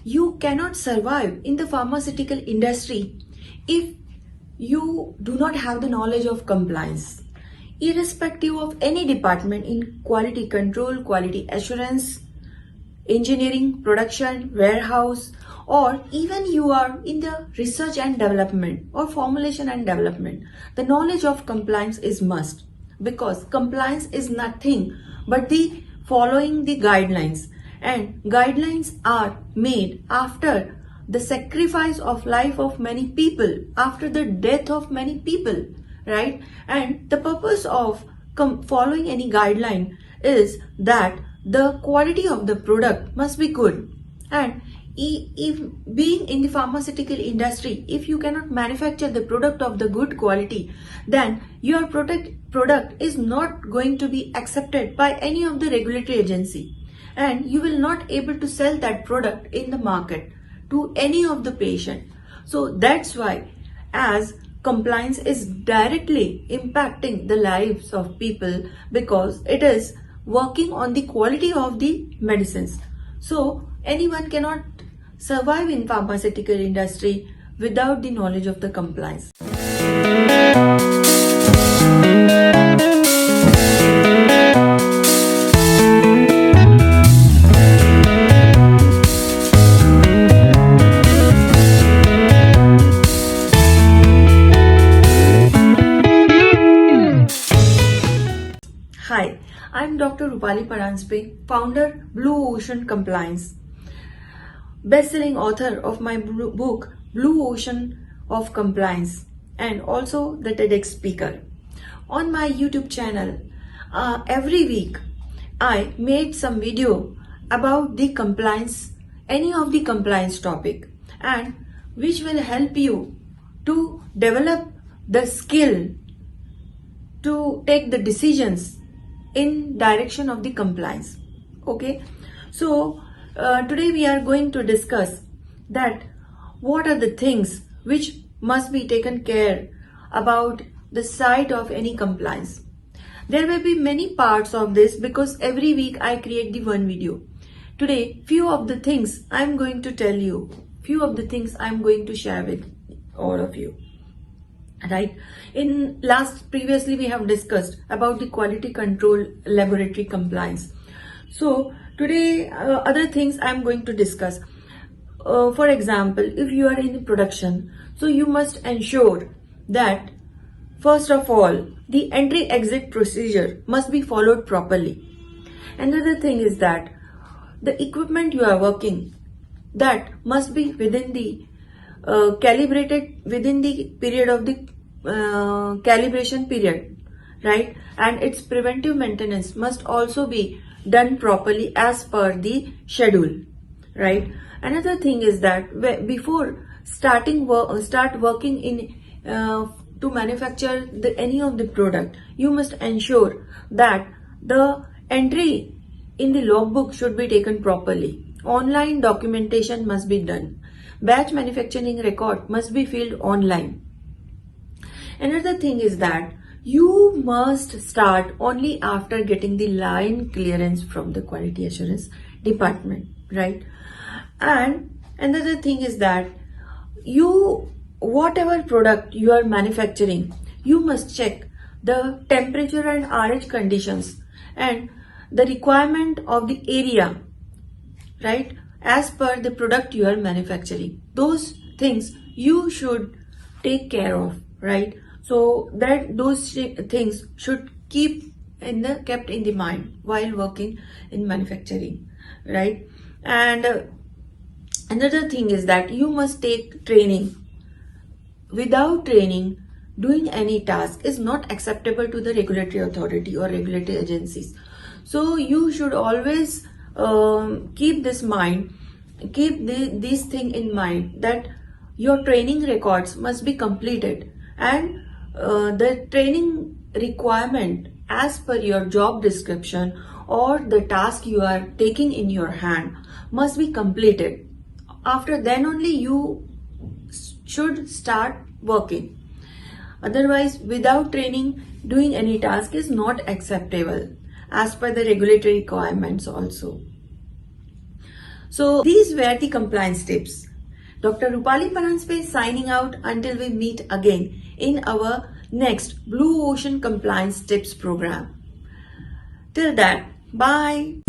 you cannot survive in the pharmaceutical industry if you do not have the knowledge of compliance. Irrespective of any department in quality control, quality assurance, engineering, production, warehouse, or even you are in the research and development or formulation and development, the knowledge of compliance is must, because compliance is nothing but the following the guidelines, and guidelines are made after the sacrifice of life of many people, after the death of many people, right? And the purpose of following any guideline is that the quality of the product must be good. And if being in the pharmaceutical industry, if you cannot manufacture the product of the good quality, then your product is not going to be accepted by any of the regulatory agency, and you will not able to sell that product in the market to any of the patient. So that's why, as compliance is directly impacting the lives of people, because it is working on the quality of the medicines. So anyone cannot survive in pharmaceutical industry without the knowledge of the compliance. Hi, I'm Dr. Rupali Paranjape, founder Blue Ocean Compliance, best-selling author of my book Blue Ocean of Compliance, and also the TEDx speaker. On my YouTube channel, every week I made some video about the compliance, any of the compliance topic, and which will help you to develop the skill to take the decisions in direction of the compliance. Okay, so today we are going to discuss that what are the things which must be taken care about the side of any compliance. There will be many parts of this because every week I create the one video. Today few of the things I am going to tell you, few of the things I am going to share with all of you. Right, previously we have discussed about the quality control laboratory compliance. So today other things I am going to discuss. For example, if you are in production, so you must ensure that first of all the entry exit procedure must be followed properly. Another thing is that the equipment you are working, that must be within the calibrated within the period of the calibration period, right? And its preventive maintenance must also be done properly as per the schedule, right? Another thing is that before start working in to manufacture any of the product, you must ensure that the entry in the logbook should be taken properly. Online documentation must be done. Batch manufacturing record must be filled online. Another thing is that you must start only after getting the line clearance from the quality assurance department, right? And another thing is that whatever product you are manufacturing, you must check the temperature and RH conditions and the requirement of the area, right, as per the product you are manufacturing. Those things you should take care of, right? So that those things should kept in the mind while working in manufacturing, right? And another thing is that you must take training. Without training, doing any task is not acceptable to the regulatory authority or regulatory agencies. So you should always keep this thing in mind, that your training records must be completed, and the training requirement as per your job description or the task you are taking in your hand must be completed. After then only you should start working. Otherwise, without training, doing any task is not acceptable as per the regulatory requirements also. So these were the compliance tips. Dr. Rupali Paranspe signing out until we meet again in our next Blue Ocean Compliance Tips program. Till that, bye.